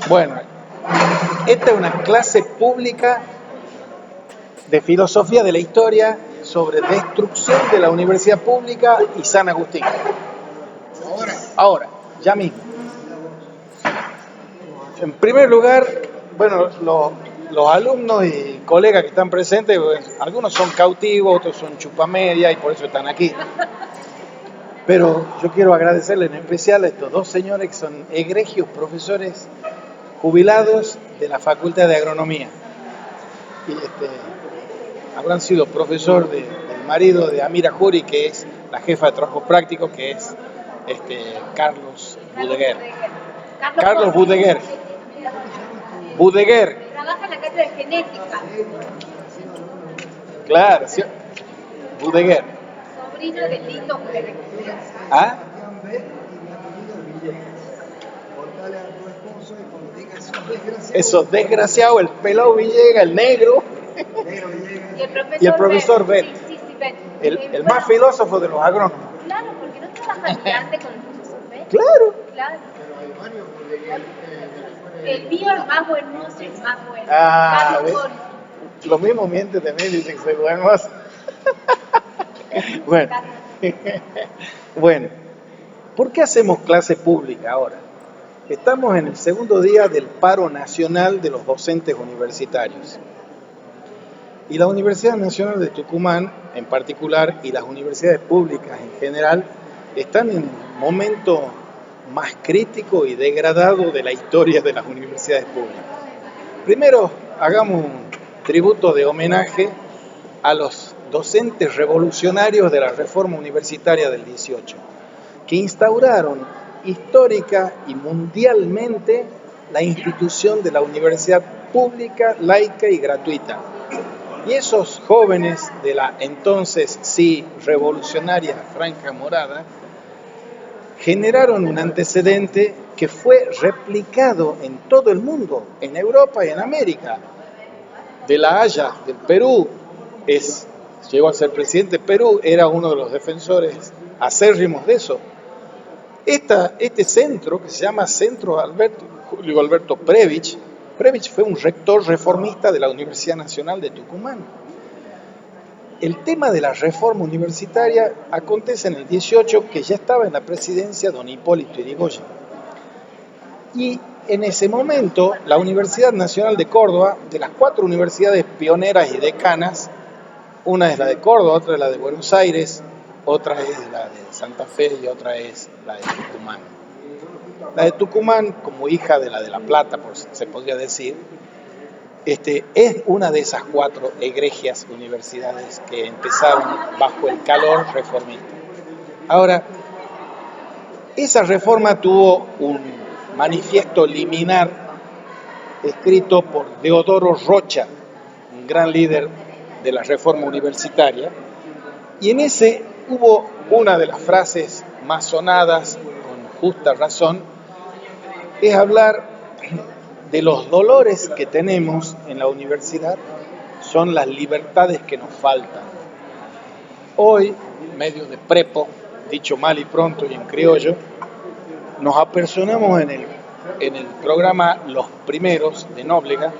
Bueno, esta es una clase pública de filosofía de la historia sobre destrucción de la universidad pública y San Agustín. Ahora, ya mismo. En primer lugar, bueno, los alumnos y colegas que están presentes, pues, algunos son cautivos, otros son chupamedia y por eso están aquí. Pero yo quiero agradecerle en especial a estos dos señores que son egregios profesores jubilados de la Facultad de Agronomía. Y habrán sido profesor del marido de Amira Jury, que es la jefa de trabajo práctico, que es Carlos Budeguer. Carlos Budeguer. Budeguer. Trabaja en la cátedra de genética. Claro, sí. Budeguer. Sobrino de Lito Budeguer. ¿Ah? Esos desgraciados, el pelado Villegas, el negro. Y el profesor Bet. Sí, Bet. El más filósofo de los agrónomos. Claro, porque no trabaja ni antes con el profesor Bet. Claro. El mío es más buenoso y más bueno. Ah, los mismos mienten de mí, dicen que soy buenoso. Bueno, ¿por qué hacemos clase pública ahora? Estamos en el segundo día del paro nacional de los docentes universitarios. Y la Universidad Nacional de Tucumán, en particular, y las universidades públicas en general, están en un momento más crítico y degradado de la historia de las universidades públicas. Primero, hagamos un tributo de homenaje a los docentes revolucionarios de la reforma universitaria del 18, que instauraron histórica y mundialmente la institución de la universidad pública, laica y gratuita. Y esos jóvenes de la entonces sí revolucionaria Franja Morada generaron un antecedente que fue replicado en todo el mundo, en Europa y en América. De la Haya, del Perú, llegó a ser presidente de Perú, era uno de los defensores acérrimos de eso. Este centro, que se llama Centro Julio Alberto Prebisch fue un rector reformista de la Universidad Nacional de Tucumán. El tema de la reforma universitaria acontece en el 18, que ya estaba en la presidencia don Hipólito Yrigoyen. Y en ese momento, la Universidad Nacional de Córdoba, de las 4 universidades pioneras y decanas, una es la de Córdoba, otra es la de Buenos Aires, otra es la de Santa Fe y otra es la de Tucumán. La de Tucumán, como hija de la de La Plata, se podría decir, es una de esas 4 egregias universidades que empezaron bajo el calor reformista. Ahora, esa reforma tuvo un manifiesto liminar escrito por Deodoro Rocha, un gran líder de la reforma universitaria, y en ese hubo una de las frases más sonadas, con justa razón, es hablar de los dolores que tenemos en la universidad, son las libertades que nos faltan. Hoy, medio de prepo, dicho mal y pronto y en criollo, nos apersonamos en el programa Los Primeros de Nóbrega,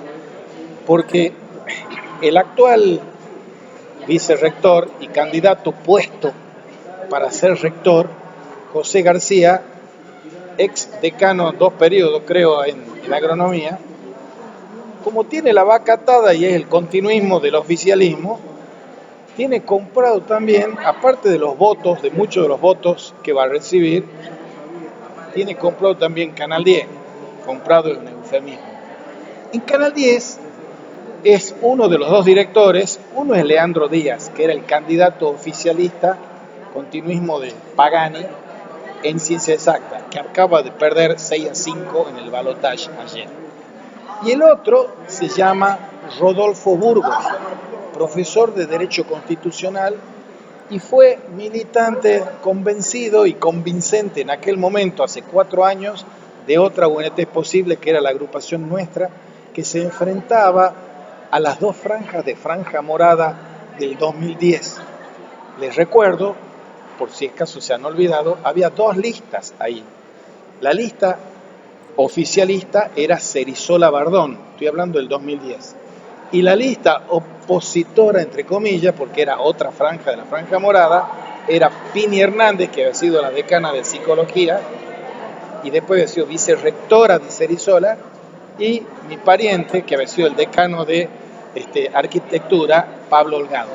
porque el actual vicerrector y candidato puesto para ser rector, José García, ex decano 2 periodos, creo, en agronomía, como tiene la vaca atada y es el continuismo del oficialismo, tiene comprado también, aparte de los votos, de muchos de los votos que va a recibir, tiene comprado también Canal 10, comprado es un eufemismo. En Canal 10 es uno de los 2 directores, uno es Leandro Díaz, que era el candidato oficialista, continuismo de Pagani, en ciencia exacta, que acaba de perder 6-5 en el balotaje ayer. Y el otro se llama Rodolfo Burgos, profesor de Derecho Constitucional, y fue militante convencido y convincente en aquel momento, hace 4 años, de otra UNT posible, que era la agrupación nuestra, que se enfrentaba a las 2 franjas de Franja Morada del 2010. Les recuerdo, por si acaso se han olvidado, había 2 listas ahí. La lista oficialista era Cerizola Bardón, estoy hablando del 2010. Y la lista opositora, entre comillas, porque era otra franja de la franja morada, era Pini Hernández, que había sido la decana de psicología, y después había sido vicerrectora de Cerizola, y mi pariente, que había sido el decano de arquitectura, Pablo Holgado.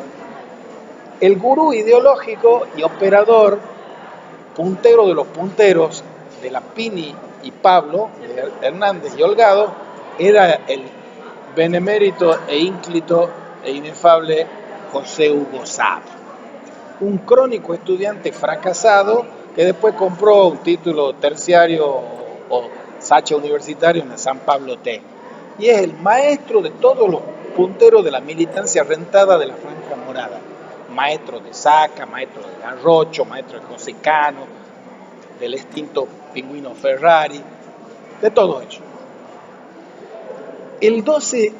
El gurú ideológico y operador, puntero de los punteros de la Pini y Pablo, de Hernández y Holgado, era el benemérito e ínclito e inefable José Hugo Sá, un crónico estudiante fracasado que después compró un título terciario o sacha universitario en la San Pablo T. Y es el maestro de todos los punteros de la militancia rentada de la franja morada. Maestro de Saca, maestro de Garrocho, maestro de José Cano, del extinto Pingüino Ferrari, de todo ello. El 12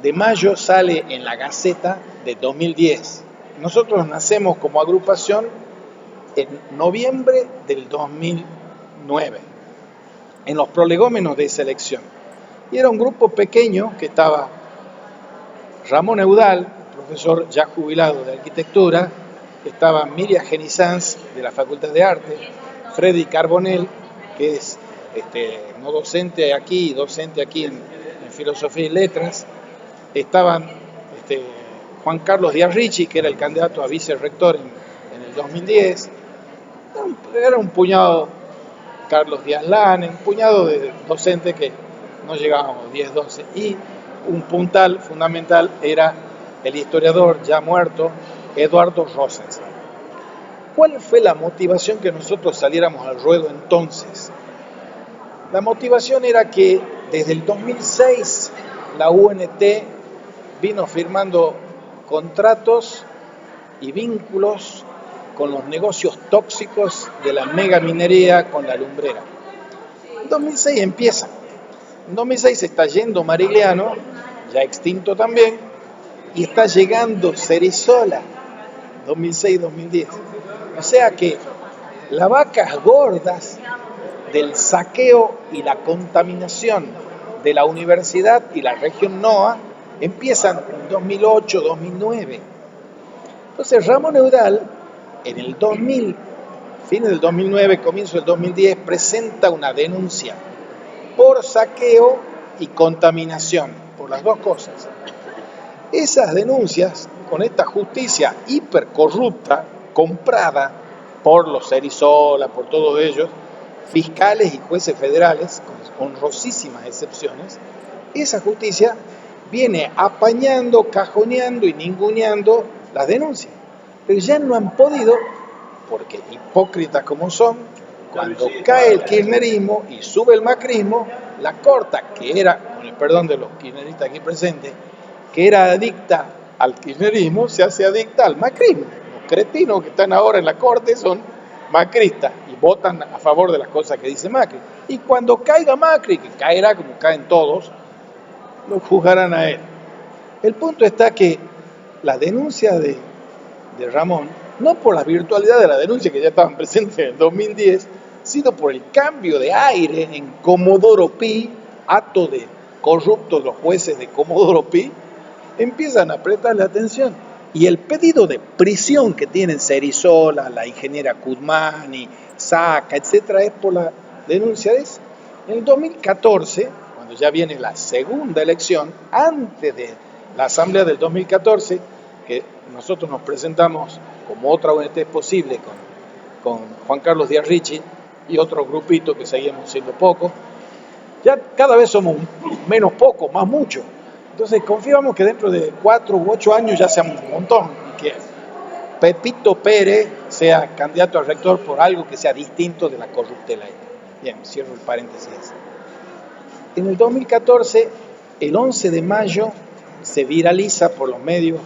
de mayo sale en la Gaceta de 2010. Nosotros nacemos como agrupación en noviembre del 2009, en los prolegómenos de esa elección. Y era un grupo pequeño que estaba Ramón Eudal, profesor ya jubilado de arquitectura, estaba Miriam Genizanz de la Facultad de Arte, Freddy Carbonell, que es no docente aquí, docente aquí en Filosofía y Letras, estaban Juan Carlos Díaz Ricci, que era el candidato a vicerrector en el 2010, era un puñado, Carlos Díaz Lane, un puñado de docentes que no llegábamos 10, 12, y un puntal fundamental era el historiador ya muerto Eduardo Rosenthal. ¿Cuál fue la motivación que nosotros saliéramos al ruedo entonces? La motivación era que desde el 2006 la UNT vino firmando contratos y vínculos con los negocios tóxicos de la megaminería con la lumbrera. En 2006 empieza. En 2006 se está yendo Marigliano, ya extinto también, y está llegando Cerizola, 2006-2010. O sea que las vacas gordas del saqueo y la contaminación de la universidad y la región NOA empiezan en 2008-2009. Entonces Ramón Eudal, en el 2000, fines del 2009, comienzo del 2010, presenta una denuncia por saqueo y contaminación, por las dos cosas. Esas denuncias, con esta justicia hipercorrupta, comprada por los Cerizola, por todos ellos, fiscales y jueces federales, con honrosísimas excepciones, esa justicia viene apañando, cajoneando y ninguneando las denuncias. Pero ya no han podido, porque hipócritas como son, cuando cae el kirchnerismo y sube el macrismo, la corta, que era, con el perdón de los kirchneristas aquí presentes, que era adicta al kirchnerismo, se hace adicta al macrismo. Los cretinos que están ahora en la corte son macristas y votan a favor de las cosas que dice Macri. Y cuando caiga Macri, que caerá como caen todos, lo juzgarán a él. El punto está que la denuncia de Ramón, no por la virtualidad de la denuncia que ya estaban presentes en el 2010, sino por el cambio de aire en Comodoro Pi, acto de corruptos los jueces de Comodoro Pi, empiezan a prestarle atención. Y el pedido de prisión que tienen Cerizola, la ingeniera Cudmani, Saca, etcétera, es por la denuncia de eso. En el 2014, cuando ya viene la segunda elección, antes de la asamblea del 2014, que nosotros nos presentamos como otra ONT posible con Juan Carlos Díaz Ricci y otro grupito que seguíamos siendo pocos, ya cada vez somos menos pocos, más muchos. Entonces confiamos que dentro de 4 u 8 años ya seamos un montón y que Pepito Pérez sea candidato a rector por algo que sea distinto de la corruptela. Bien, cierro el paréntesis. En el 2014, el 11 de mayo, se viraliza por los medios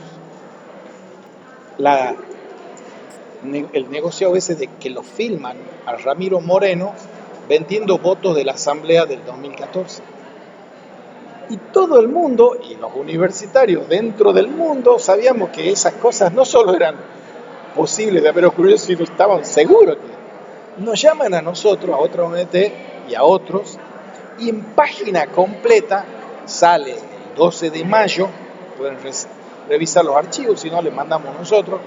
el negociado ese de que lo filman a Ramiro Moreno vendiendo votos de la asamblea del 2014. Y todo el mundo, y los universitarios dentro del mundo, sabíamos que esas cosas no solo eran posibles de haber ocurrido, sino estaban seguros que nos llaman a nosotros, a otra ONT y a otros, Y en página completa sale el 12 de mayo, pueden revisar los archivos, si no les mandamos nosotros,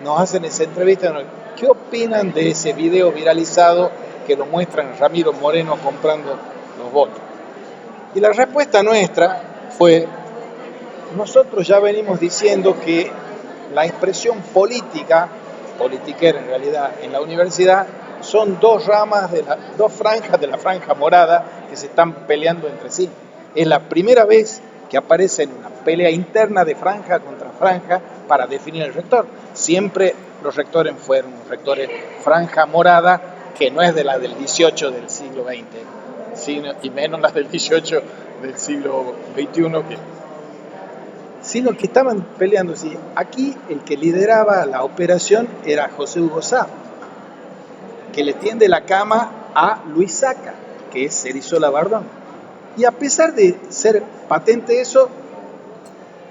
nos hacen esa entrevista. ¿Qué opinan de ese video viralizado que lo muestran Ramiro Moreno comprando los votos? Y la respuesta nuestra fue: nosotros ya venimos diciendo que la expresión politiquera en realidad, en la universidad, son dos franjas de la franja morada que se están peleando entre sí. Es la primera vez que aparece en una pelea interna de franja contra franja para definir el rector. Siempre los rectores fueron rectores franja morada, que no es de la del 18 del siglo XX, y menos las del 18 del siglo XXI, sino que estaban peleando. ¿Sí? Aquí el que lideraba la operación era José Hugo Sá, que le tiende la cama a Luis Saca, que es Cerizola Bardón. Y a pesar de ser patente eso,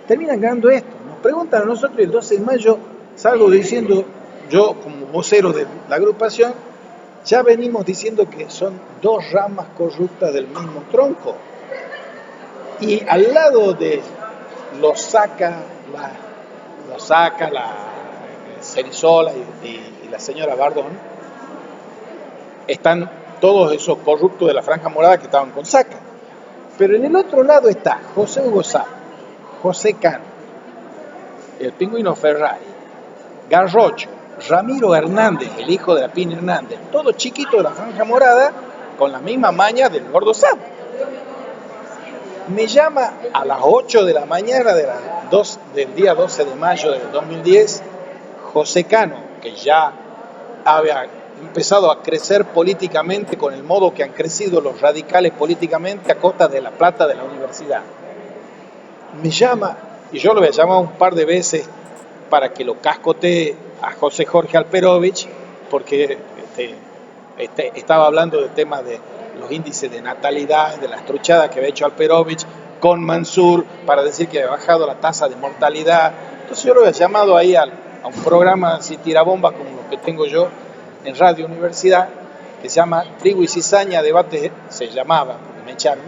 terminan ganando esto. Nos preguntan a nosotros, y el 12 de mayo salgo diciendo, yo como vocero de la agrupación, ya venimos diciendo que son dos ramas corruptas del mismo tronco. Y al lado de lo saca la Cerizola y la señora Bardón, están todos esos corruptos de la franja morada que estaban con Saca. Pero en el otro lado está José Hugo Sá, José Cano, el Pingüino Ferrari, Garrocho, Ramiro Hernández, el hijo de la Pina Hernández, todo chiquito de la franja morada, con la misma maña del Gordo Sá. Me llama a las 8 de la mañana del día 12 de mayo del 2010 José Cano, que ya había empezado a crecer políticamente con el modo que han crecido los radicales políticamente a costa de la plata de la universidad. Me llama, y yo lo había llamado un par de veces para que lo cascotee a José Jorge Alperovich, porque estaba hablando de temas de los índices de natalidad, de las truchadas que había hecho Alperovich con Mansur para decir que había bajado la tasa de mortalidad. Entonces yo lo había llamado ahí a un programa así tirabomba como lo que tengo yo en Radio Universidad, que se llama Trigo y Cizaña, se llamaba, porque me echaron,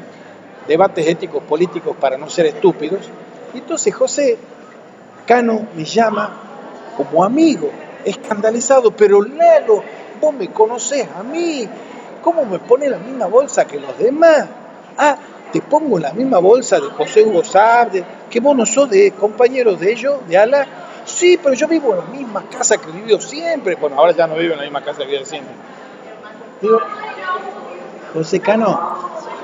Debates Éticos Políticos para no ser estúpidos. Y entonces José Cano me llama como amigo, escandalizado, pero Lalo, vos me conocés a mí, ¿cómo me pones la misma bolsa que los demás? Ah, te pongo la misma bolsa de José Hugo Sáenz, que vos no sos de compañeros de ellos, de ALA. Sí, pero yo vivo en la misma casa que he vivido siempre. Bueno, ahora ya no vivo en la misma casa que vivo siempre. Digo, José Cano,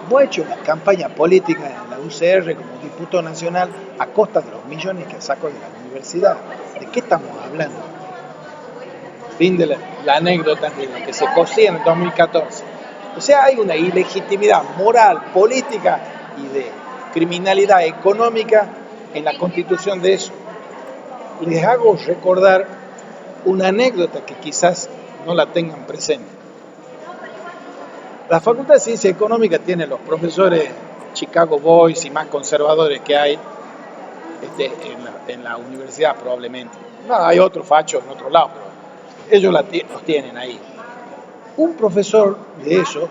vos has hecho una campaña política en la UCR como diputado nacional a costa de los millones que saco de la universidad. ¿De qué estamos hablando? Fin de la anécdota de lo que se cosía en el 2014. O sea, hay una ilegitimidad moral, política y de criminalidad económica en la constitución de eso. Les hago recordar una anécdota que quizás no la tengan presente. La Facultad de Ciencia Económica tiene los profesores Chicago Boys y más conservadores que hay en la universidad probablemente. No, hay otros fachos en otro lado, pero ellos los tienen ahí. Un profesor de esos,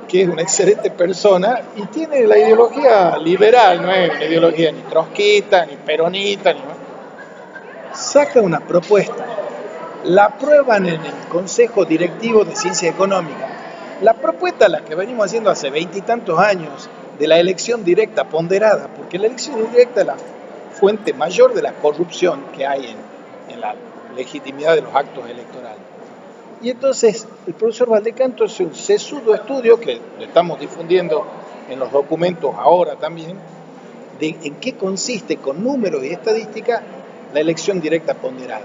que es una excelente persona y tiene la ideología liberal, no es una ideología ni trotskista, ni peronista, saca una propuesta, la aprueban en el Consejo Directivo de Ciencia Económica. La propuesta, la que venimos haciendo hace 20 y tantos años, de la elección directa ponderada, porque la elección directa es la fuente mayor de la corrupción que hay en la legitimidad de los actos electorales. Y entonces el profesor Valdecanto hace un sesudo estudio, que lo estamos difundiendo en los documentos ahora también, de en qué consiste con números y estadísticas la elección directa ponderada.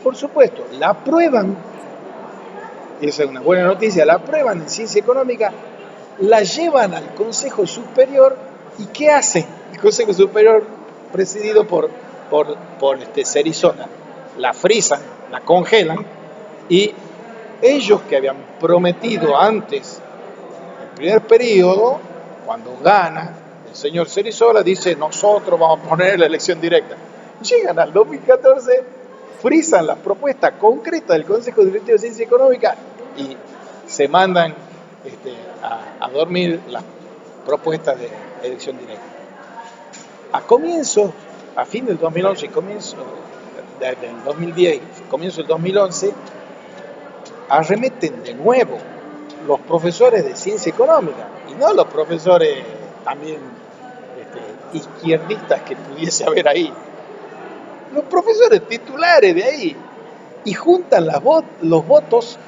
Por supuesto, la aprueban, y esa es una buena noticia, la aprueban en Ciencia Económica, la llevan al Consejo Superior, ¿y qué hace el Consejo Superior presidido por Cerizola? La frisan, la congelan, y ellos que habían prometido antes, el primer periodo, cuando gana el señor Cerizola, dice, nosotros vamos a poner la elección directa. Llegan al 2014, frisan la propuesta concreta del Consejo Directivo de Ciencia Económica y se mandan a dormir las propuestas de elección directa. A fin del 2011 y comienzo del 2010, comienzo del 2011, arremeten de nuevo los profesores de ciencia económica, y no los profesores también izquierdistas que pudiese haber ahí, los profesores titulares de ahí, y juntan los votos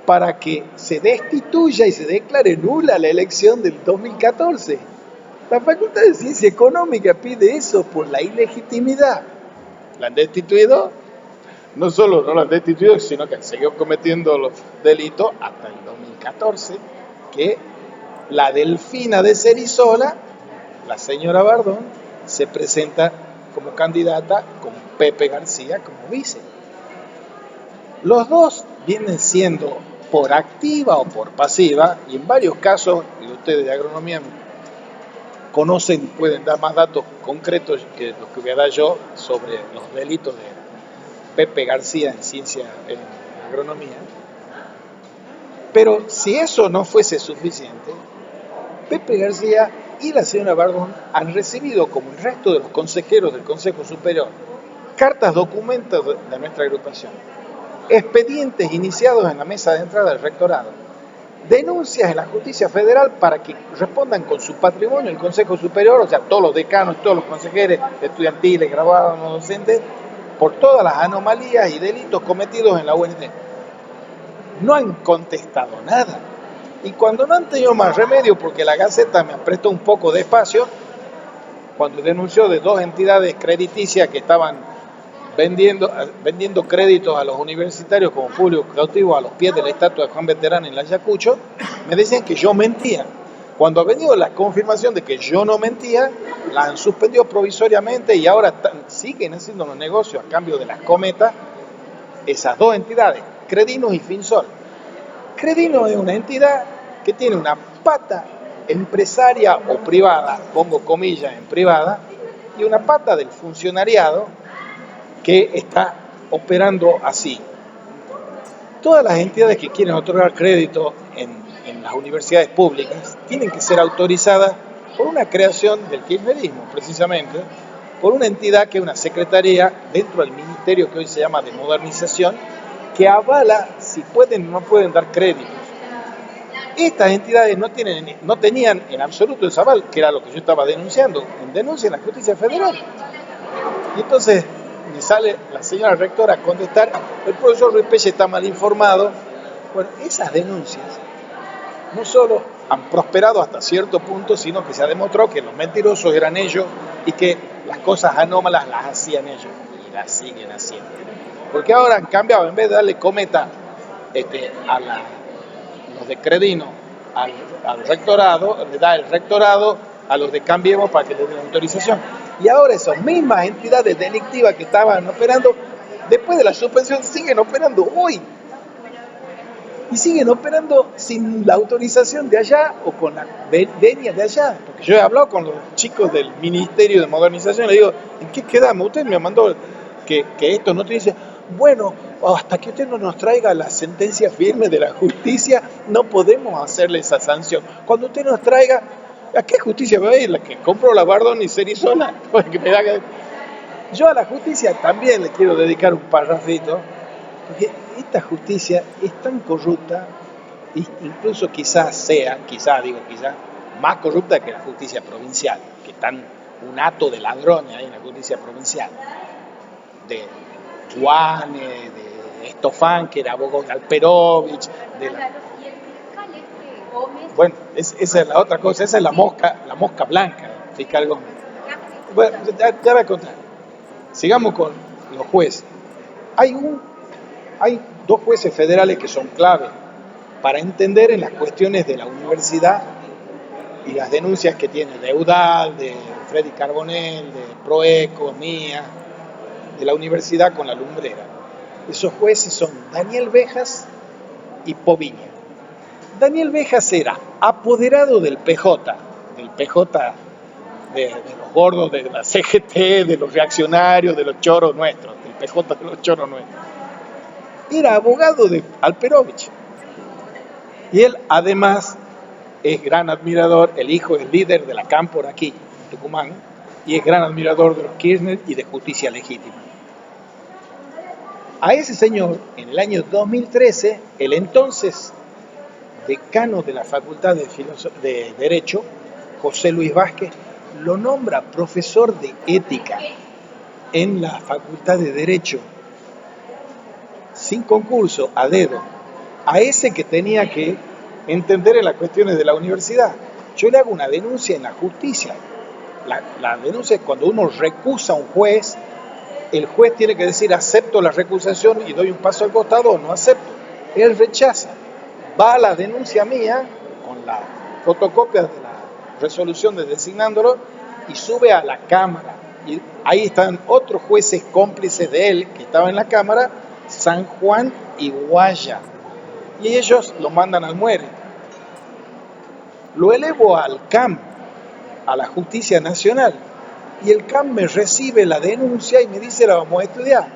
para que se destituya y se declare nula la elección del 2014. La Facultad de Ciencia Económica pide eso por la ilegitimidad. La han destituido, no solo no la han destituido, sino que han seguido cometiendo los delitos hasta el 2014, que la Delfina de Cerizola, la señora Bardón, se presenta como candidata con Pepe García como vice. Los dos vienen siendo por activa o por pasiva, y en varios casos, y ustedes de agronomía conocen, pueden dar más datos concretos que los que voy a dar yo sobre los delitos de Pepe García en agronomía. Pero si eso no fuese suficiente, Pepe García y la señora Bardón han recibido, como el resto de los consejeros del Consejo Superior, cartas, documentos de nuestra agrupación, expedientes iniciados en la mesa de entrada del rectorado, denuncias en la justicia federal para que respondan con su patrimonio el Consejo Superior, o sea, todos los decanos, todos los consejeros estudiantiles, graduados, no docentes, por todas las anomalías y delitos cometidos en la UNT. No han contestado nada. Y cuando no han tenido más remedio, porque la Gaceta me prestó un poco de espacio, cuando denunció de dos entidades crediticias que estaban vendiendo créditos a los universitarios como público cautivo a los pies de la estatua de Juan Veterano en la Ayacucho, me decían que yo mentía. Cuando ha venido la confirmación de que yo no mentía, la han suspendido provisoriamente y ahora siguen haciendo los negocios a cambio de las cometas esas dos entidades, Credinos y Finsol. Credino es una entidad que tiene una pata empresaria o privada, pongo comillas en privada, y una pata del funcionariado que está operando así. Todas las entidades que quieren otorgar crédito en las universidades públicas tienen que ser autorizadas por una creación del kirchnerismo, precisamente, por una entidad que es una secretaría dentro del ministerio que hoy se llama de modernización, que avala si pueden o no pueden dar créditos. Estas entidades no tenían en absoluto ese aval, que era lo que yo estaba denunciando, en denuncia en la justicia federal. Y entonces me sale la señora rectora a contestar, el profesor Ruiz Pelle está mal informado. Bueno, esas denuncias no solo han prosperado hasta cierto punto, sino que se ha demostrado que los mentirosos eran ellos y que las cosas anómalas las hacían ellos y las siguen haciendo. Porque ahora han cambiado, en vez de darle cometa a los de Credino al rectorado, le da el rectorado a los de Cambiemos para que le den la autorización. Y ahora esas mismas entidades delictivas que estaban operando, después de la suspensión, siguen operando hoy. Y siguen operando sin la autorización de allá o con la venia de allá. Porque yo he hablado con los chicos del Ministerio de Modernización, le digo, ¿en qué quedamos? Usted me mandó que esto no te dice, bueno, hasta que usted no nos traiga la sentencia firme de la justicia, no podemos hacerle esa sanción. Cuando usted nos traiga, ¿a qué justicia va a ir? La que compró la Bardón y Cerizola. Yo a la justicia también le quiero dedicar un parrafito, porque esta justicia es tan corrupta, incluso quizás más corrupta que la justicia provincial, que están un hato de ladrones ahí en la justicia provincial, de Juanes, de Estofán, que era abogado de Alperovich, ¿Y el fiscal Gómez? Bueno, esa es la otra cosa, esa es la mosca blanca, el fiscal Gómez. Bueno, ya voy a contar. Sigamos con los jueces. Hay dos jueces federales que son clave para entender en las cuestiones de la universidad y las denuncias que tiene de Eudal, de Freddy Carbonell, de Proeco, mía, de la universidad con la lumbrera. Esos jueces son Daniel Bejas y Poviña. Daniel Bejas era apoderado del PJ de los gordos de la CGT, de los reaccionarios, de los choros nuestros, del PJ de los choros nuestros. Era abogado de Alperovich. Y él además es gran admirador, el hijo es líder de la Cámpora aquí, en Tucumán, y es gran admirador de los Kirchner y de Justicia Legítima. A ese señor, en el año 2013, el entonces decano de la Facultad de Derecho, José Luis Vázquez, lo nombra profesor de ética en la Facultad de Derecho, sin concurso, a dedo, a ese que tenía que entender en las cuestiones de la universidad. Yo le hago una denuncia en la justicia. La denuncia es cuando uno recusa a un juez, el juez tiene que decir acepto la recusación y doy un paso al costado o no acepto. Él rechaza. Va a la denuncia mía con la fotocopia de la resolución de designándolo y sube a la Cámara. Y ahí están otros jueces cómplices de él que estaban en la Cámara, San Juan y Guaya. Y ellos lo mandan al muere. Lo elevo al CAM, a la Justicia Nacional, y el CAM me recibe la denuncia y me dice la vamos a estudiar.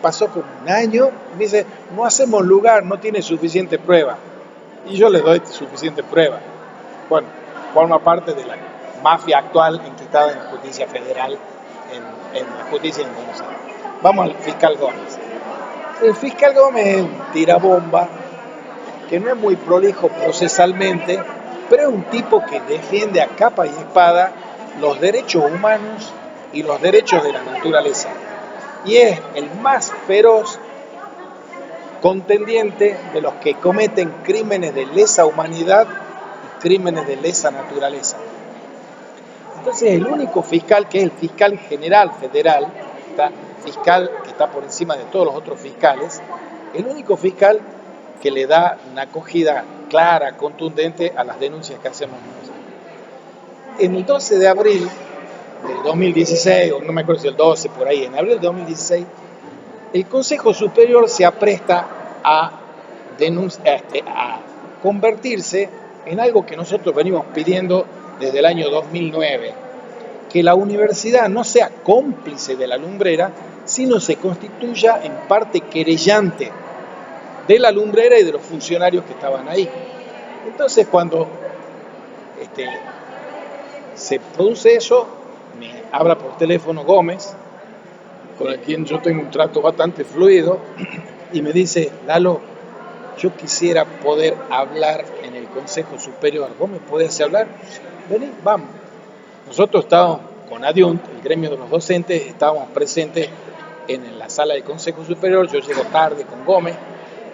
Pasó por un año, me dice no hacemos lugar, no tiene suficiente prueba. Y yo les doy suficiente prueba. Bueno, forma parte de la mafia actual enquistada en la justicia federal, en la justicia en Buenos Aires. Vamos al fiscal Gómez. El fiscal Gómez es un tirabomba que no es muy prolijo procesalmente, pero es un tipo que defiende a capa y espada los derechos humanos y los derechos de la naturaleza. Y es el más feroz contendiente de los que cometen crímenes de lesa humanidad y crímenes de lesa naturaleza. Entonces el único fiscal, que es el fiscal general federal, fiscal que está por encima de todos los otros fiscales, el único fiscal que le da una acogida clara, contundente a las denuncias que hacemos nosotros. En el 12 de abril del 2016, o no me acuerdo si el 12, por ahí, en abril del 2016, el Consejo Superior se apresta a convertirse en algo que nosotros venimos pidiendo desde el año 2009, que la universidad no sea cómplice de la lumbrera, sino se constituya en parte querellante de la lumbrera y de los funcionarios que estaban ahí. Entonces, cuando se produce eso, me habla por teléfono Gómez, con el quien yo tengo un trato bastante fluido, y me dice, Lalo, yo quisiera poder hablar en el Consejo Superior. ¿Vos me podés hablar? Vení, vamos. Nosotros estábamos con Adiunt, el gremio de los docentes, estábamos presentes en la sala del Consejo Superior. Yo llego tarde con Gómez,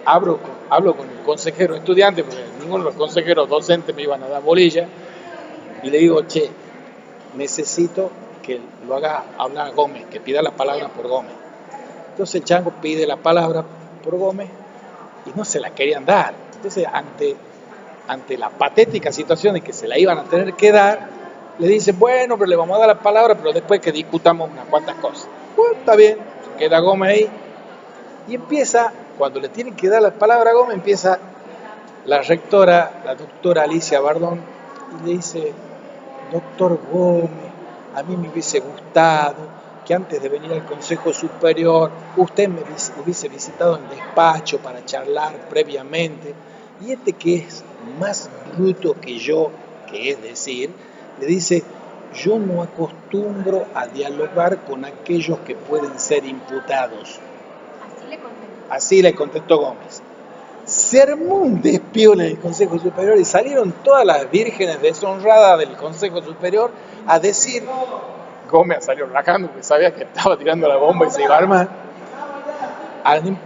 hablo con el consejero estudiante, porque ninguno de los consejeros docentes me iban a dar bolilla, y le digo, che, necesito que lo haga hablar Gómez, que pida la palabra por Gómez. Entonces el chango pide la palabra por Gómez y no se la querían dar. Entonces ante la patética situación de que se la iban a tener que dar, le dicen, bueno, pero le vamos a dar la palabra, pero después que discutamos unas cuantas cosas. Bueno, está bien, se queda Gómez ahí y empieza, cuando le tienen que dar la palabra a Gómez, empieza la rectora, la doctora Alicia Bardón, y le dice, doctor Gómez, a mí me hubiese gustado que antes de venir al Consejo Superior usted me hubiese visitado en el despacho para charlar previamente, y que es más bruto que yo, que es decir, le dice, yo no acostumbro a dialogar con aquellos que pueden ser imputados. Así le contestó Gómez. Se armó un despiole en el Consejo Superior y salieron todas las vírgenes deshonradas del Consejo Superior a decir, Gómez salió rajando porque sabía que estaba tirando la bomba y se iba a armar. Han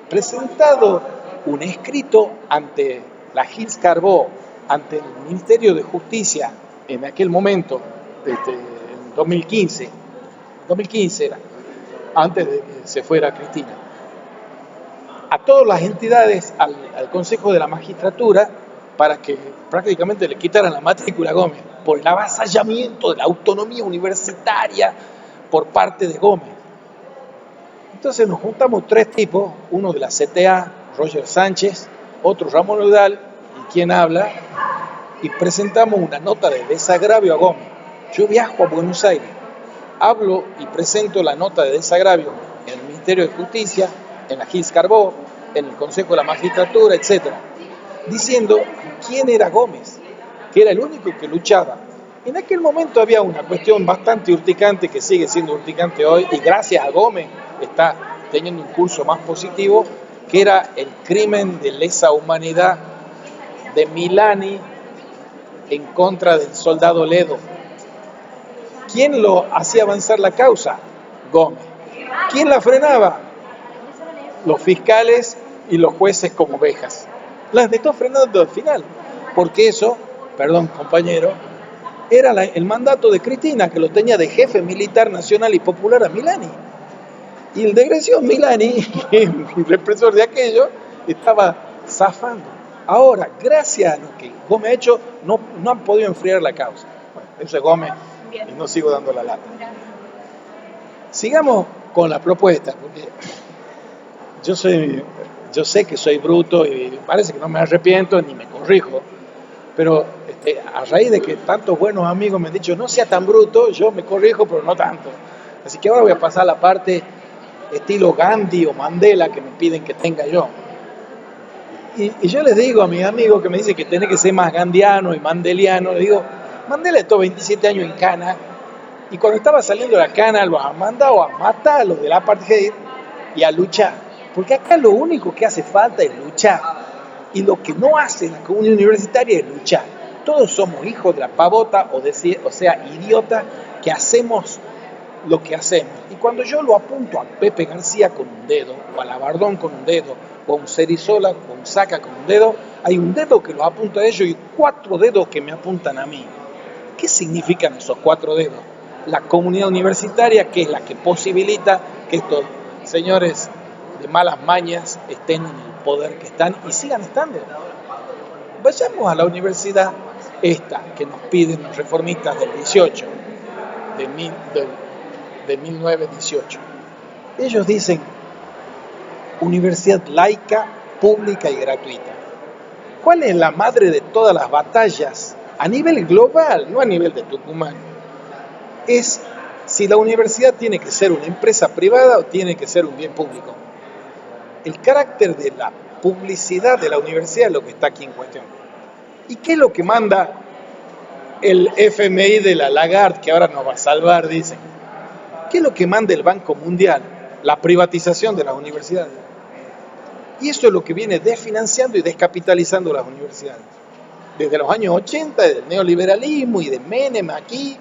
presentado un escrito ante la Gilles Carbó, ante el Ministerio de Justicia en aquel momento, en 2015 era, antes de que se fuera Cristina, a todas las entidades, al Consejo de la Magistratura, para que prácticamente le quitaran la matrícula a Gómez, por el avasallamiento de la autonomía universitaria por parte de Gómez. Entonces nos juntamos tres tipos, uno de la CTA, Roger Sánchez, otro Ramón Eudal, y quien habla, y presentamos una nota de desagravio a Gómez. Yo viajo a Buenos Aires, hablo y presento la nota de desagravio en el Ministerio de Justicia, en la Gilles Carbó, en el Consejo de la Magistratura, etc. diciendo quién era Gómez, que era el único que luchaba. En aquel momento había una cuestión bastante urticante, que sigue siendo urticante hoy, y gracias a Gómez está teniendo un curso más positivo, que era el crimen de lesa humanidad de Milani en contra del soldado Ledo. ¿Quién lo hacía avanzar la causa? Gómez. ¿Quién la frenaba? Los fiscales y los jueces como ovejas. Las dejó frenando al final, porque eso, perdón compañero, era el mandato de Cristina, que lo tenía de jefe militar nacional y popular a Milani. Y el desgraciado Milani, el represor de aquello, estaba zafando. Ahora, gracias a lo que Gómez ha hecho, no han podido enfriar la causa. Bueno, eso es Gómez y no sigo dando la lata. Sigamos con la propuesta, porque yo sé que soy bruto y parece que no me arrepiento ni me corrijo, pero a raíz de que tantos buenos amigos me han dicho no sea tan bruto, yo me corrijo, pero no tanto. Así que ahora voy a pasar a la parte estilo Gandhi o Mandela que me piden que tenga yo. Y yo les digo a mis amigos que me dicen que tenés que ser más gandiano y mandeliano, les digo, Mandela estuvo 27 años en Cana, y cuando estaba saliendo de la Cana los ha mandado a matar a los del apartheid y a luchar. Porque acá lo único que hace falta es luchar. Y lo que no hace la comunidad universitaria es luchar. Todos somos hijos de la pavota, o sea, idiotas, que hacemos lo que hacemos. Y cuando yo lo apunto a Pepe García con un dedo, o a Labardón con un dedo, o a un Cerizola, o a un Saca con un dedo, hay un dedo que los apunta a ellos y 4 dedos que me apuntan a mí. ¿Qué significan esos 4 dedos? La comunidad universitaria, que es la que posibilita que estos señores de malas mañas estén en el poder que están y sigan estando. Vayamos a la universidad esta que nos piden los reformistas del 18, de 1918. Ellos dicen universidad laica, pública y gratuita. ¿Cuál es la madre de todas las batallas a nivel global, no a nivel de Tucumán? Es si la universidad tiene que ser una empresa privada o tiene que ser un bien público. El carácter de la publicidad de la universidad es lo que está aquí en cuestión. ¿Y qué es lo que manda el FMI de la Lagarde, que ahora nos va a salvar, dicen? ¿Qué es lo que manda el Banco Mundial? La privatización de las universidades. Y eso es lo que viene desfinanciando y descapitalizando las universidades. Desde los años 80, del neoliberalismo y de Menem aquí,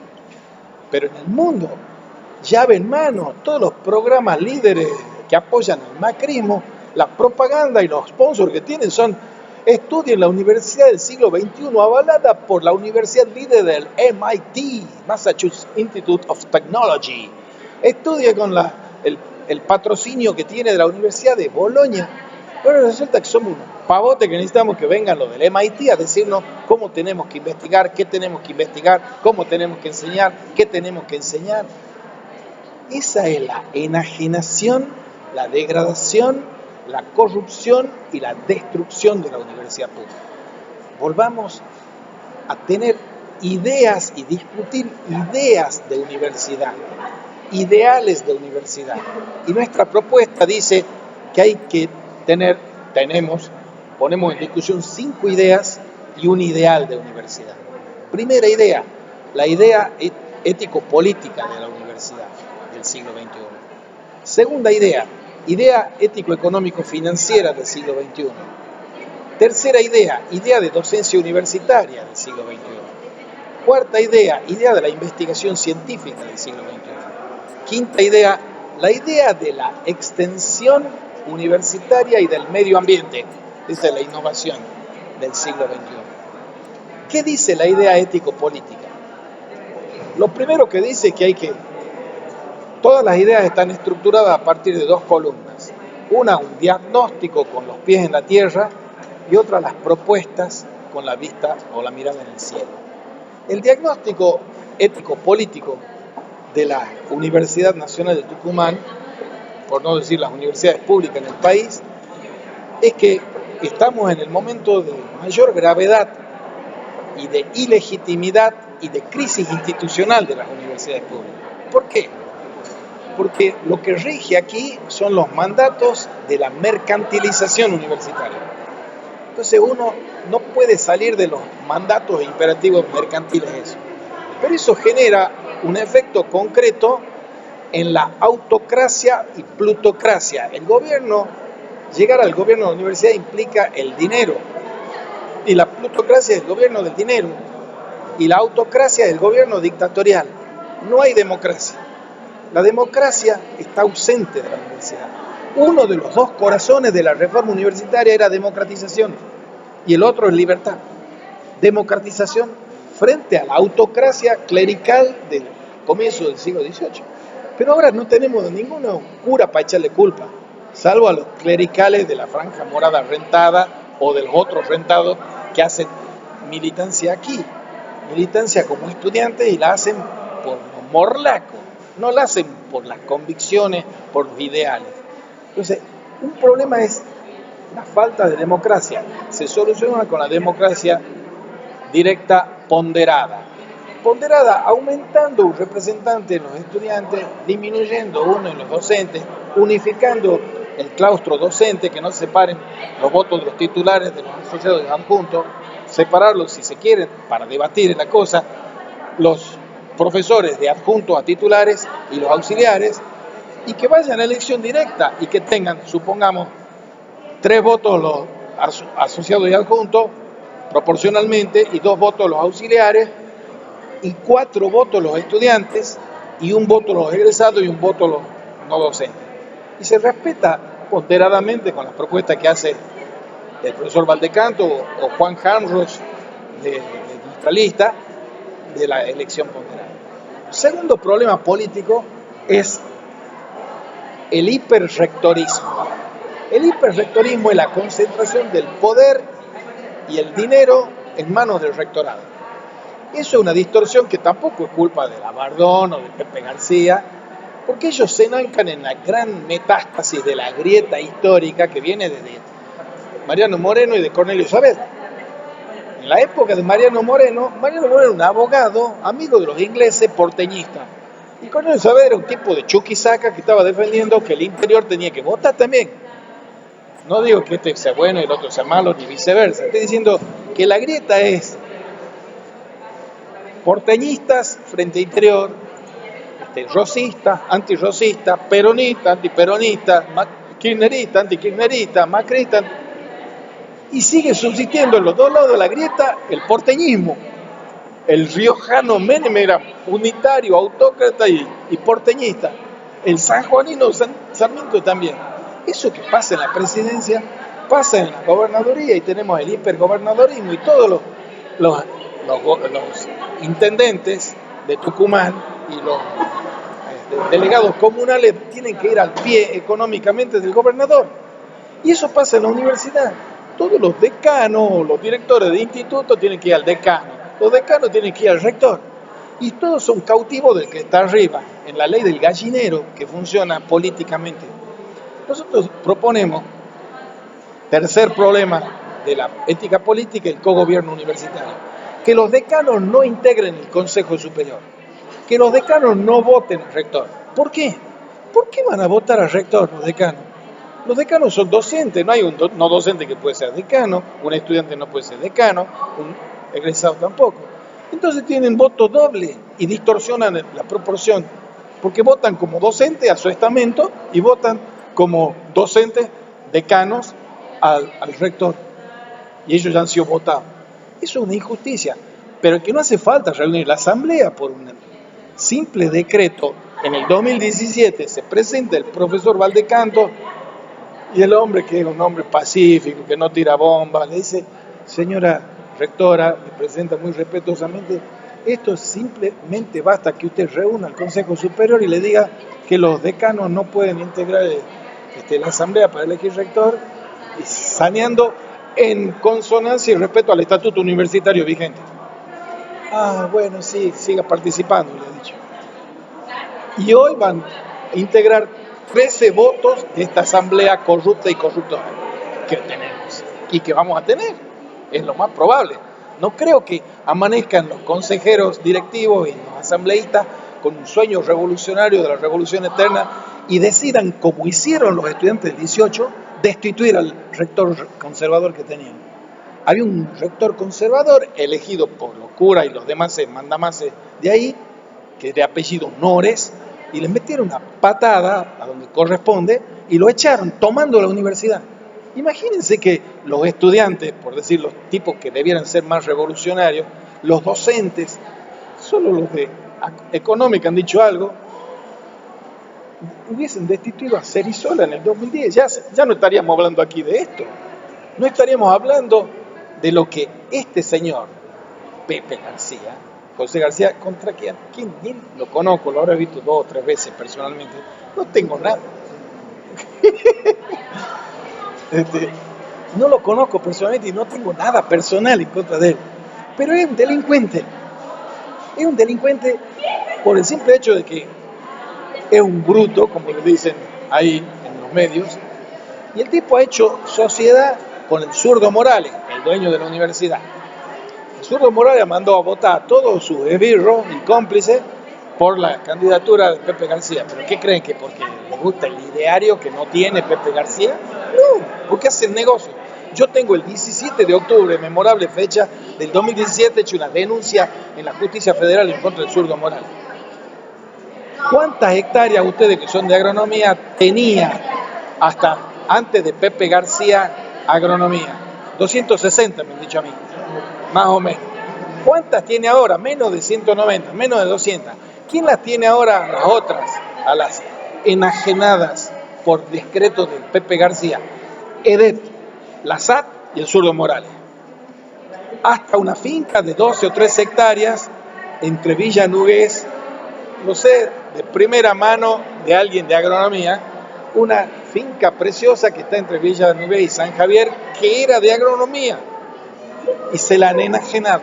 pero en el mundo, llave en mano, todos los programas líderes que apoyan al macrismo, la propaganda y los sponsors que tienen son: estudien la universidad del siglo XXI, avalada por la universidad líder del MIT, Massachusetts Institute of Technology. Estudie con el patrocinio que tiene de la Universidad de Bolonia. Bueno, resulta que somos unos pavotes que necesitamos que vengan los del MIT a decirnos cómo tenemos que investigar, qué tenemos que investigar, cómo tenemos que enseñar, qué tenemos que enseñar. Esa es la enajenación, la degradación, la corrupción y la destrucción de la universidad pública. Volvamos a tener ideas y discutir ideas de universidad, ideales de universidad. Y nuestra propuesta dice que hay que ponemos en discusión 5 ideas y un ideal de universidad. Primera idea, la idea ético-política de la universidad del siglo XXI. Segunda idea ético-económico-financiera del siglo XXI. Tercera idea de docencia universitaria del siglo XXI. Cuarta idea de la investigación científica del siglo XXI. Quinta idea, la idea de la extensión universitaria y del medio ambiente. Esa es la innovación del siglo XXI. ¿Qué dice la idea ético-política? Lo primero que dice es que todas las ideas están estructuradas a partir de 2 columnas. Una, un diagnóstico con los pies en la tierra, y otra, las propuestas con la vista o la mirada en el cielo. El diagnóstico ético-político de la Universidad Nacional de Tucumán, por no decir las universidades públicas en el país, es que estamos en el momento de mayor gravedad y de ilegitimidad y de crisis institucional de las universidades públicas. ¿Por qué? Porque lo que rige aquí son los mandatos de la mercantilización universitaria. Entonces uno no puede salir de los mandatos e imperativos mercantiles eso. Pero eso genera un efecto concreto en la autocracia y plutocracia. Llegar al gobierno de la universidad implica el dinero. Y la plutocracia es el gobierno del dinero. Y la autocracia es el gobierno dictatorial. No hay democracia. La democracia está ausente de la universidad. Uno de los dos corazones de la reforma universitaria era democratización y el otro es libertad. Democratización frente a la autocracia clerical del comienzo del siglo XVIII. Pero ahora no tenemos ninguna cura para echarle culpa, salvo a los clericales de la franja morada rentada o de los otros rentados que hacen militancia aquí. Militancia como estudiantes y la hacen por los morlacos, no la hacen por las convicciones, por los ideales. Entonces, un problema es la falta de democracia. Se soluciona con la democracia directa ponderada. Ponderada aumentando un representante en los estudiantes, disminuyendo uno en los docentes, unificando el claustro docente, que no separen los votos de los titulares de los asociados y adjuntos, separarlos si se quieren para debatir en la cosa, los profesores de adjuntos a titulares y los auxiliares, y que vayan a elección directa y que tengan, supongamos, 3 votos los asociados y adjuntos proporcionalmente y 2 votos los auxiliares y 4 votos los estudiantes y 1 voto los egresados y 1 voto los no docentes. Y se respeta ponderadamente con las propuestas que hace el profesor Valdecanto o Juan Hamros de nuestra lista de la elección ponderada. Segundo problema político es el hiperrectorismo. El hiperrectorismo es la concentración del poder y el dinero en manos del rectorado. Eso es una distorsión que tampoco es culpa de Labardón o de Pepe García, porque ellos se enancan en la gran metástasis de la grieta histórica que viene desde Mariano Moreno y de Cornelio Saavedra. En la época de Mariano Moreno era un abogado, amigo de los ingleses, porteñista. Y Cornelio Saavedra era un tipo de chuquisaca que estaba defendiendo que el interior tenía que votar también. No digo que este sea bueno y el otro sea malo, ni viceversa. Estoy diciendo que la grieta es porteñistas frente a interior, rosistas, antirrosistas, peronistas, antiperonistas, kirchneristas, antikirchneristas, macristas. Y sigue subsistiendo en los dos lados de la grieta el porteñismo. El riojano Menem era unitario, autócrata y porteñista. El sanjuanino Sarmiento también. Eso que pasa en la presidencia, pasa en la gobernaduría y tenemos el hipergobernadorismo y todos los intendentes de Tucumán y los delegados comunales tienen que ir al pie económicamente del gobernador. Y eso pasa en la universidad. Todos los decanos, los directores de institutos tienen que ir al decano. Los decanos tienen que ir al rector. Y todos son cautivos del que está arriba, en la ley del gallinero que funciona políticamente. Nosotros proponemos, tercer problema de la ética política, el cogobierno universitario, que los decanos no integren el Consejo Superior, que los decanos no voten al rector. ¿Por qué? ¿Por qué van a votar al rector los decanos? Los decanos son docentes, no hay un no docente que puede ser decano, un estudiante no puede ser decano, un egresado tampoco. Entonces tienen voto doble y distorsionan la proporción, porque votan como docente a su estamento y votan como docentes decanos al rector. Y ellos ya han sido votados. Eso es una injusticia, pero que no hace falta reunir la asamblea por un simple decreto. En el 2017 se presenta el profesor Valdecanto y el hombre, que es un hombre pacífico, que no tira bombas, le dice: señora rectora, le presenta muy respetuosamente, esto simplemente basta que usted reúna al Consejo Superior y le diga que los decanos no pueden integrar la asamblea para elegir rector, y saneando en consonancia y respeto al estatuto universitario vigente. Ah, bueno, sí, siga participando, le he dicho. Y hoy van a integrar 13 votos de esta asamblea corrupta y corruptora que tenemos y que vamos a tener. Es lo más probable. No creo que amanezcan los consejeros directivos y los asambleístas con un sueño revolucionario de la revolución eterna y decidan, como hicieron los estudiantes del 18, destituir al rector conservador que tenían. había un rector conservador elegido por los curas y los demás mandamases de ahí, que es de apellido Nores, y les metieron una patada a donde corresponde y lo echaron tomando la universidad. Imagínense que los estudiantes, por decir los tipos que debieran ser más revolucionarios, los docentes, solo los de económica han dicho algo, hubiesen destituido a Cerizola en el 2010. Ya no estaríamos hablando aquí de esto. No estaríamos hablando de lo que este señor, Pepe García, José García, ¿contra quién? Ni lo conozco, lo habré visto 2 o 3 veces personalmente. No tengo nada. No lo conozco personalmente y no tengo nada personal en contra de él. Pero es un delincuente. Es un delincuente por el simple hecho de que es un bruto, como le dicen ahí en los medios. Y el tipo ha hecho sociedad con el zurdo Morales, el dueño de la universidad. El zurdo Morales mandó a votar a todos sus esbirros y cómplices por la candidatura de Pepe García. ¿Pero qué creen? ¿Que porque le gusta el ideario que no tiene Pepe García? No, porque hacen negocio. Yo tengo el 17 de octubre, memorable fecha del 2017, hecho una denuncia en la justicia federal en contra del zurdo Morales. ¿Cuántas hectáreas ustedes que son de agronomía tenía hasta antes de Pepe García agronomía? 260 me han dicho a mí, más o menos. ¿Cuántas tiene ahora? Menos de 190, menos de 200. ¿Quién las tiene ahora las otras? A las enajenadas por decreto de Pepe García. EDET, la SAT y el zurdo Morales. Hasta una finca de 12 o 13 hectáreas entre Villa Nugués, no sé, de primera mano de alguien de agronomía, una finca preciosa que está entre Villa Nugués y San Javier, que era de agronomía, y se la han enajenado.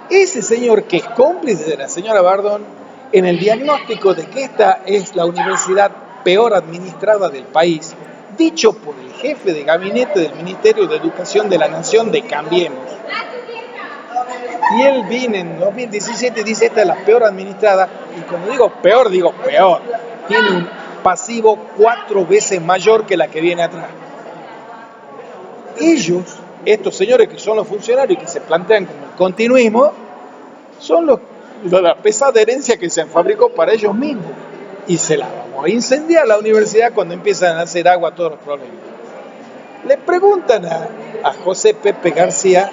Ese señor, que es cómplice de la señora Bardón, en el diagnóstico de que esta es la universidad peor administrada del país, dicho por el jefe de gabinete del Ministerio de Educación de la Nación de Cambiemos. Y él viene en 2017 y dice, esta es la peor administrada, y cuando digo peor, tiene un pasivo 4 veces mayor que la que viene atrás. Ellos, estos señores que son los funcionarios y que se plantean como el continuismo, son la pesada herencia que se fabricó para ellos mismos. Y se la vamos a incendiar la universidad cuando empiezan a hacer agua a todos los problemas. Le preguntan a José Pepe García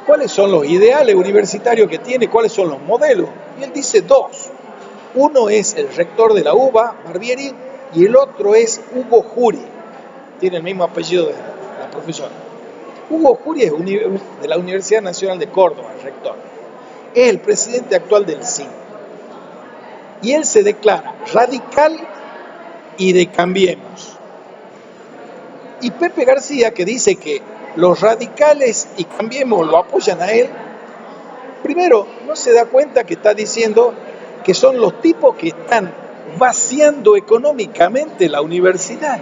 cuáles son los ideales universitarios que tiene, cuáles son los modelos. Y él dice 2. Uno es el rector de la UBA, Barbieri, y el otro es Hugo Juri. Tiene el mismo apellido de la profesora. Hugo Juri es de la Universidad Nacional de Córdoba, el rector. Es el presidente actual del CIN. Y él se declara radical y de Cambiemos. Y Pepe García, que dice que los radicales y Cambiemos lo apoyan a él, primero no se da cuenta que está diciendo que son los tipos que están vaciando económicamente la universidad.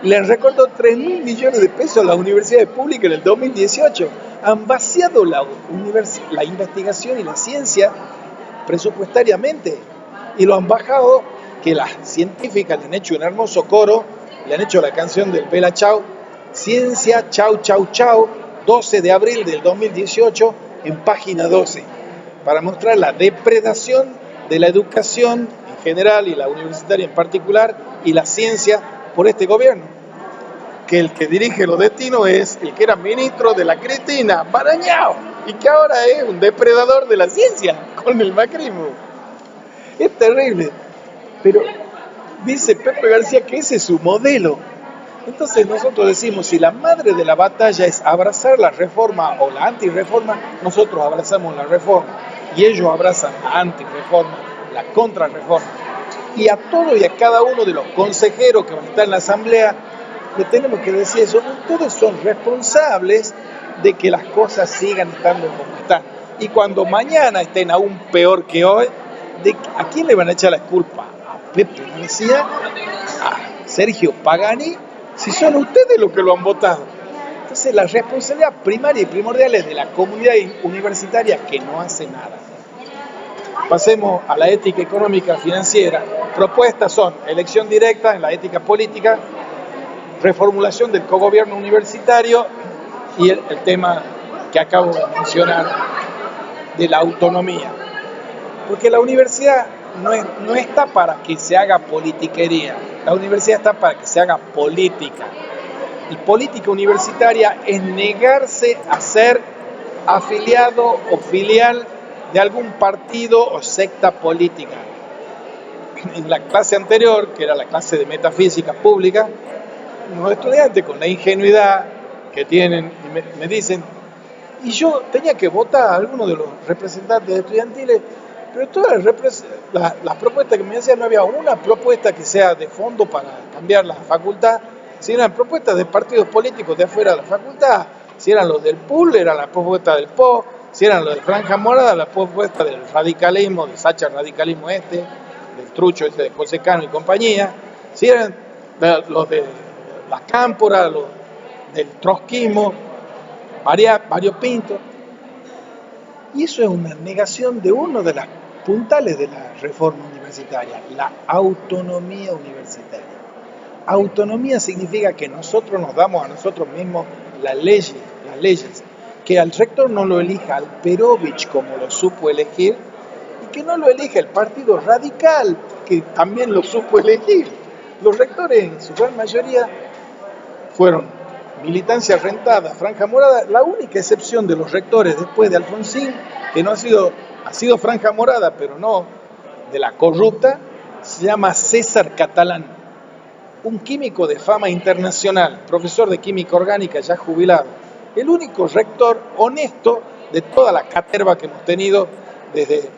Le han recortado 3.000 millones de pesos a las universidades públicas en el 2018. Han vaciado la investigación y la ciencia presupuestariamente y lo han bajado, que las científicas le han hecho un hermoso coro, le han hecho la canción del Bella Chao, Ciencia, chau, chau, chau, 12 de abril del 2018, en página 12, para mostrar la depredación de la educación en general y la universitaria en particular y la ciencia por este gobierno, que el que dirige los destinos es el que era ministro de la Cristina, Marañao, y que ahora es un depredador de la ciencia con el macrismo. Es terrible, pero dice Pepe García que ese es su modelo. Entonces nosotros decimos, si la madre de la batalla es abrazar la reforma o la antirreforma, nosotros abrazamos la reforma y ellos abrazan la antirreforma, la contrarreforma. Y a todos y a cada uno de los consejeros que van a estar en la asamblea, le tenemos que decir eso, ustedes son responsables de que las cosas sigan estando como están. Y cuando mañana estén aún peor que hoy, ¿a quién le van a echar la culpa? ¿A Pepe García? ¿A Sergio Pagani? Si son ustedes los que lo han votado. Entonces la responsabilidad primaria y primordial es de la comunidad universitaria que no hace nada. Pasemos a la ética económica financiera. Propuestas son elección directa en la ética política, reformulación del cogobierno universitario y el tema que acabo de mencionar de la autonomía. Porque la universidad no está para que se haga politiquería, la universidad está para que se haga política. Y política universitaria es negarse a ser afiliado o filial de algún partido o secta política. En la clase anterior, que era la clase de metafísica pública, los estudiantes con la ingenuidad que tienen me dicen, y yo tenía que votar a alguno de los representantes estudiantiles, pero todas las propuestas que me hacían, no había una propuesta que sea de fondo para cambiar la facultad, si eran propuestas de partidos políticos de afuera de la facultad, si eran los del PUL, era la propuesta del PO, si eran los de Franja Morada, la propuesta del radicalismo, del Sacha radicalismo del trucho de José Cano y compañía, si eran los de la Cámpora, los del trotskismo, variopinto. Y eso es una negación de uno de las puntales de la reforma universitaria, la autonomía universitaria. Autonomía significa que nosotros nos damos a nosotros mismos las leyes, que al rector no lo elija Alperovich como lo supo elegir, y que no lo elija el Partido Radical, que también lo supo elegir. Los rectores, en su gran mayoría, fueron militancia rentada, Franja Morada. La única excepción de los rectores después de Alfonsín, que no ha sido Franja Morada, pero no de la corrupta, se llama César Catalán, un químico de fama internacional, profesor de química orgánica ya jubilado, el único rector honesto de toda la caterva que hemos tenido desde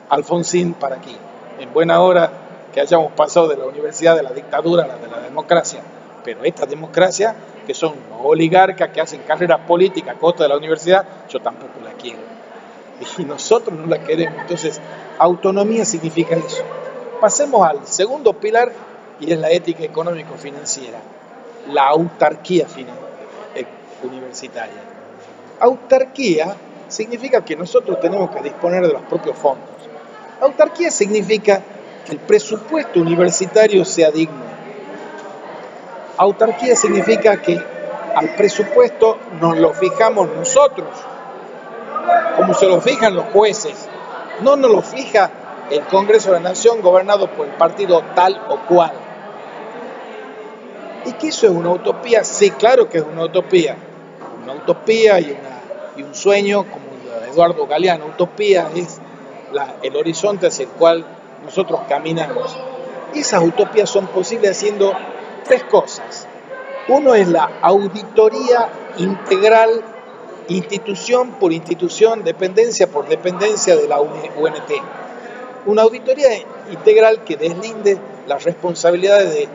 Alfonsín para aquí. En buena hora que hayamos pasado de la universidad de la dictadura a la de la democracia, pero esta democracia, que son oligarcas que hacen carrera política a costa de la universidad, yo tampoco la quiero. Y nosotros no la queremos. Entonces, autonomía significa eso. Pasemos al segundo pilar, y es la ética económico-financiera, la autarquía universitaria. Autarquía significa que nosotros tenemos que disponer de los propios fondos. Autarquía significa que el presupuesto universitario sea digno. Autarquía significa que al presupuesto nos lo fijamos nosotros, como se lo fijan los jueces. No nos lo fija el Congreso de la Nación gobernado por el partido tal o cual. ¿Y que eso es una utopía? Sí, claro que es una utopía. Una utopía y un sueño como el de Eduardo Galeano. Utopía es el horizonte hacia el cual nosotros caminamos. Y esas utopías son posibles haciendo tres cosas. Uno es la auditoría integral, institución por institución, dependencia por dependencia de la UNT. Una auditoría integral que deslinde las responsabilidades de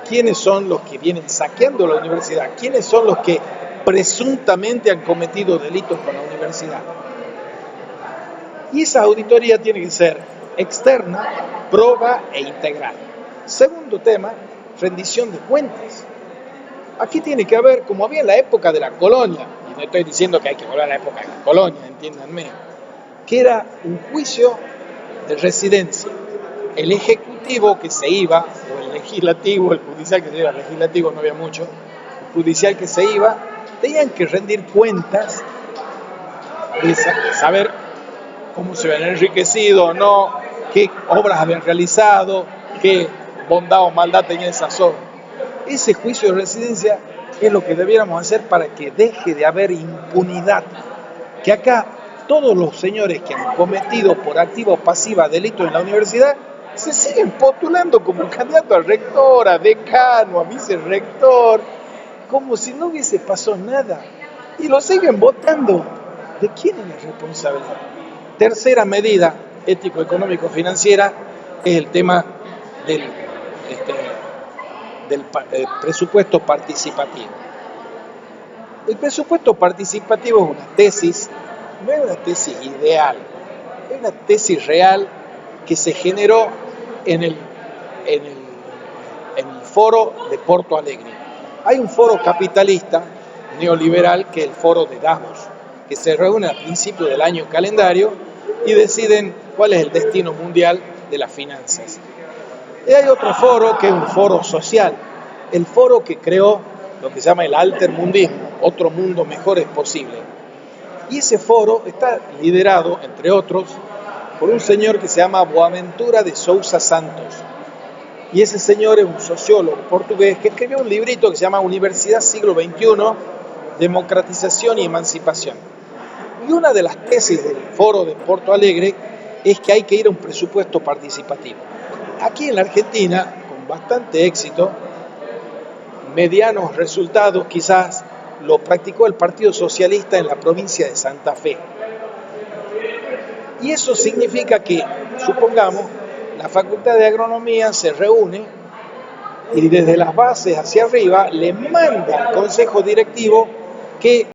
quiénes son los que vienen saqueando la universidad, quiénes son los que presuntamente han cometido delitos con la universidad. Y esa auditoría tiene que ser externa, proba e integral. Segundo tema, rendición de cuentas. Aquí tiene que haber, como había en la época de la colonia, y no estoy diciendo que hay que volver a la época de la colonia, entiéndanme, que era un juicio de residencia. El ejecutivo que se iba, o el legislativo, el judicial que se iba, el legislativo no había mucho, el judicial que se iba, tenían que rendir cuentas de saber cómo se habían enriquecido o no, qué obras habían realizado, qué bondad o maldad tenía esa zona. Ese juicio de residencia es lo que debiéramos hacer para que deje de haber impunidad. Que acá todos los señores que han cometido por activa o pasiva delitos en la universidad se siguen postulando como candidato a rector, a decano, a vicerrector, como si no hubiese pasado nada. Y lo siguen votando. ¿De quién es la responsabilidad? Tercera medida ético-económico-financiera es el tema del presupuesto participativo. El presupuesto participativo es una tesis, no es una tesis ideal, es una tesis real que se generó en el foro de Porto Alegre. Hay un foro capitalista neoliberal que es el foro de Davos, que se reúne a principios del año calendario y deciden cuál es el destino mundial de las finanzas. Y hay otro foro que es un foro social, el foro que creó lo que se llama el altermundismo otro mundo mejor es posible. Y ese foro está liderado, entre otros, por un señor que se llama Boaventura de Sousa Santos. Y ese señor es un sociólogo portugués que escribió un librito que se llama Universidad Siglo XXI, Democratización y Emancipación. Y una de las tesis del foro de Porto Alegre es que hay que ir a un presupuesto participativo. Aquí en la Argentina, con bastante éxito, medianos resultados quizás, lo practicó el Partido Socialista en la provincia de Santa Fe. Y eso significa que, supongamos, la Facultad de Agronomía se reúne y desde las bases hacia arriba le manda al Consejo Directivo que